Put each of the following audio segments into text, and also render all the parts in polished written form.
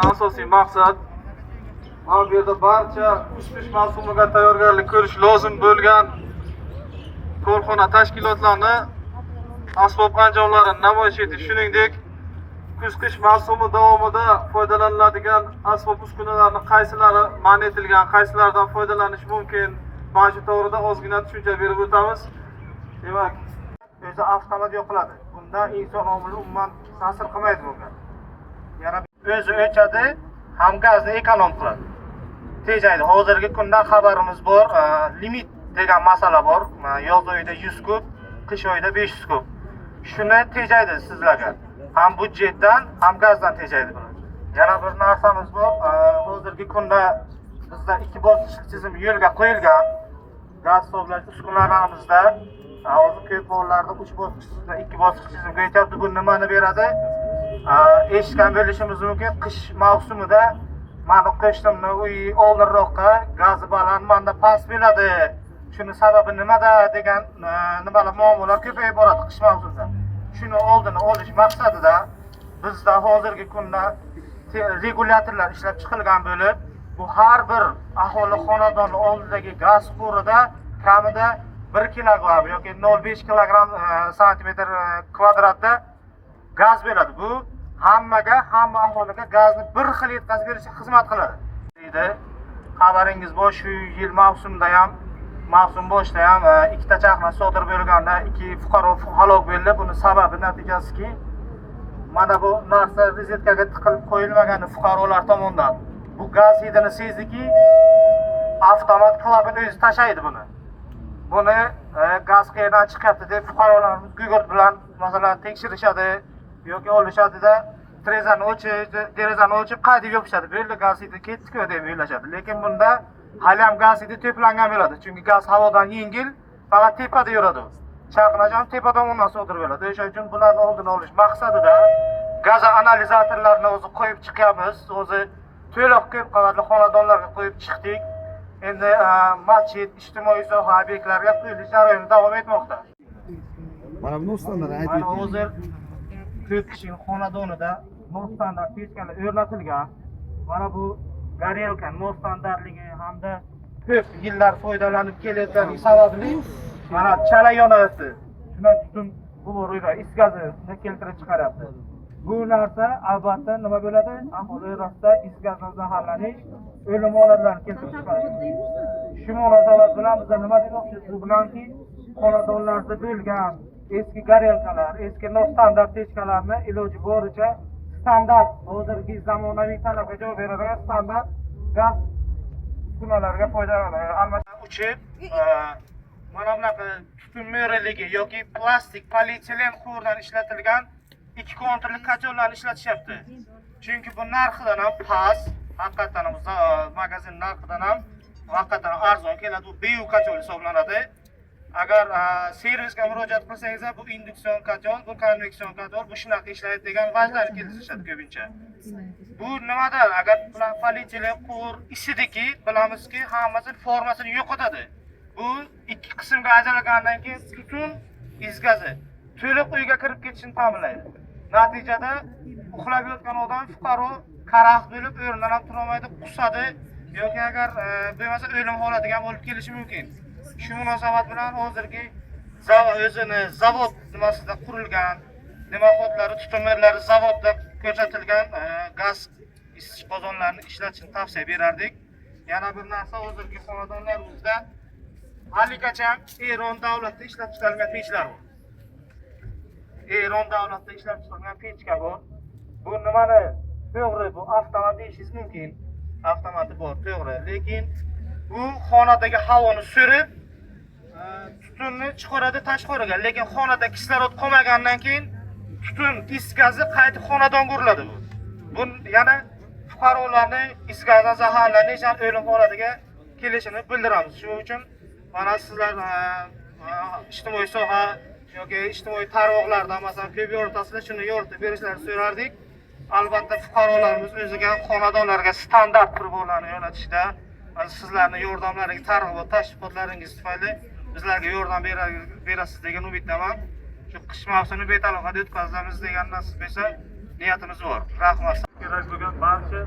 asosiy maqsad mana bu yerda barcha uch-besh mavsumiga tayyorgarlik ko'rish lozim bo'lgan korxona tashkilotlarini asbob anjomlarini namoyish etish, shuningdek kuz-qish mavsumi davomida foydalaniladigan asbob uskunalarning qaysilari man etilgan, qaysilaridan foydalanish mumkin, mana shu to'g'rida ozgina tushuncha berib o'tamiz. Demak, o'zi avtomat yoqiladi. Bunda inson omili umuman ta'sir qilmaydi bunga. Yana o'zi o'chadi, ham gazni ekonom qiladi. Tejaydi. Hozirgi kunda xabarimiz bor, limit degan masala bor. Yoz oyida 100 kub, qish oyida 500 kub. Shuni tejaydi sizlarga. Ham budjetdan, ham gazdan tejaydi buni. Yana bir narsamiz bor, hozirgi kunda bizda 2 bosqichli tizim yo'lga qo'yilgan. Gaz hisoblash uskunalarimizda hozir ko'p hollarda 3 bosqichli, 2 bosqichli tizimga o'tyapti. Bu nimani beradi? Eshitgan bo'lishimiz mumkin, qish mavsumida mana qo'shnimni uyi oldinroqqa gazi baland, menda past bo'ladi. Shuni sababi nimada degan nimalar muammolar ko'payib boradi qish mavsumida. Shuni oldini olish maqsadida bizda hozirgi kunda regulyatorlar ishlab chiqilgan bo'lib, bu har bir aholi xonadoni oldidagi gaz quvurida kamida 1 kilogramm yoki 0.5 kilogramm santimetr kvadratda gaz bo'ladi. Bu hamma aholiga gazni bir xil yetkazib berishga xizmat qiladi. Deydi. Xabaringiz bor, shu yil mavsumda ham, mavsum boshida ham ikkita chaqma sodir bo'lganda 2 fuqaro halok bo'ldi. Buni sababi natijasiki mana bu narsa rozetkaga tiqilib qo'yilmagan fuqarolar tomonidan bu gaz hidini sezdiki, avtomat klapini o'zi tashlaydi buni. Buni gaz qayerdan chiqyapti deb fuqarolarimiz gugurt bilan masalan tekshirishadi yoki olishadida derazani o'chib qaydib yopishadi. Bo'ldi, gaz hidi ketdi-ku deb o'ylashadi. Lekin bunda hali ham gaz hidi to'plangan bo'ladi. Chunki gaz havodan yengil, faqat tepada yuradi. Chaqnash ham tepa tomondan sodir bo'ladi. O'sha uchun bularni oldini olish maqsadida gaz analizatorlarini o'zi qo'yib chiqamiz. O'zi to'liq ko'p qavatli xonadonlarga qo'yib chiqdik. Endi masjid, ijtimoiy soha obyektlariga qo'yilish jarayoni davom etmoqda. Mana bu standart aytib mana hozir ko'p kishining xonadonida nostandart pechkalar o'rnatilgan. Mana bu garelka nostandartligi hamda ko'p yillar foydalanib kelayotgani sababli mana chala yonayapti. Shundan tutun bu ro'yda is gazini keltirib chiqaryapti. Bu narsa albatta nima bo'ladi? Aholi orasida is gazdan zaharlanish, o'lim holatlarini keltirib chiqaradi. Shu munosabat bilan biz nima demoqchimiz? Bu bilanki xonadonlarda bo'lgan eski garelkalar, eski nostandart pechkalarni iloji boricha standart, hozirgi zamonaviy talabga javob beradigan standart gaz uskunalarga foydalanib uchib, mana bunaqa tutun mo'raligi yoki plastik polietilen quvurdan ishlatilgan 2 konturli kachollarni ishlatishyapti. Chunki bu narxidan ham past, haqiqatan ham magazin narxidan ham haqiqatan arzon keladi. Bu BU kachol hisoblanadi. Agar servisga murojaat qilsangiz ham bu induksion kachol, bu konveksion kachol, bu shunaqa ishlaydi degan vajlarni keltirishadi ko'pincha. Bu nimadan? Agar polietilen quvur isidiki, bilamizki, hammasi formasini yo'qotadi. Bu ikki qismga ajralgandan keyin tutun is gazi to'liq uyga kirib ketishini ta'minlaydi. Natijada uxlab yotgan odam fuqaro karaxt bo'lib o'rnidan ham tura olmaydi, qusadi yoki agar bo'lmasa o'lim holatiga ham olib kelishi mumkin. Shu munosabat bilan hozirgi o'zini zavod nimasida qurilgan, nima tutunlarlari zavodda ko'rsatilgan gaz isish qozonlarini ishlatishni tavsiya berardik. Yana bir narsa, hozirgi xonadonlarimizda haligacha Eron davlatida ishlab chiqarilgan pechlar bor. Eron davlatida ishlab chiqarilgan pechka bor. Bu nimani? To'g'ri, bu avtomat deyishingiz mumkin. Avtomati bor, to'g'ri. Lekin bu xonadagi havoni so'rib tutunni chiqaradi tashqariga. Lekin xonada kislorod qolmagandan keyin tutun is gazi qaytib xonadonga uriladi bu. Bu yana fuqarolarni is gazdan zaharlanish ham o'lim holatiga kelishini bildiramiz. Shuning uchun mana sizlar ijtimoiy soha yoki ijtimoiy tarmoqlarda masalan ko'p yoritasizlar, shuni yoritib berishlarini so'rardik. Albatta fuqarolarimiz o'ziga xonadonlarga standart qurbonlarni yo'naltishda sizlarni yordamlaringiz, targ'ibot tashviqotlaringiz tufayli bizlarga yordam berasiz degan umiddaman. Shu qish mavsumini betalofat o'tkazamiz degan nasib bo'lsa niyatimiz bor. Rahmat. Kerak bo'lgan barcha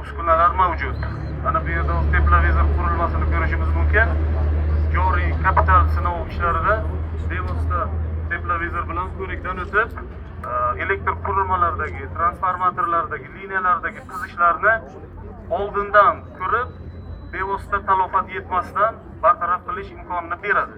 uskunalar mavjud. Mana bu yerda teplovizor qurilmasini ko'rishimiz mumkin. Joriy kapital sinov ishlarida bevosita teplovizor bilan ko'rikdan o'tib, elektr qurilmalaridagi, transformatorlardagi, liniyalardagi qizishlarni oldindan ko'rib, bevosita talafot yetmasdan bartaraf qilish imkonini beradi.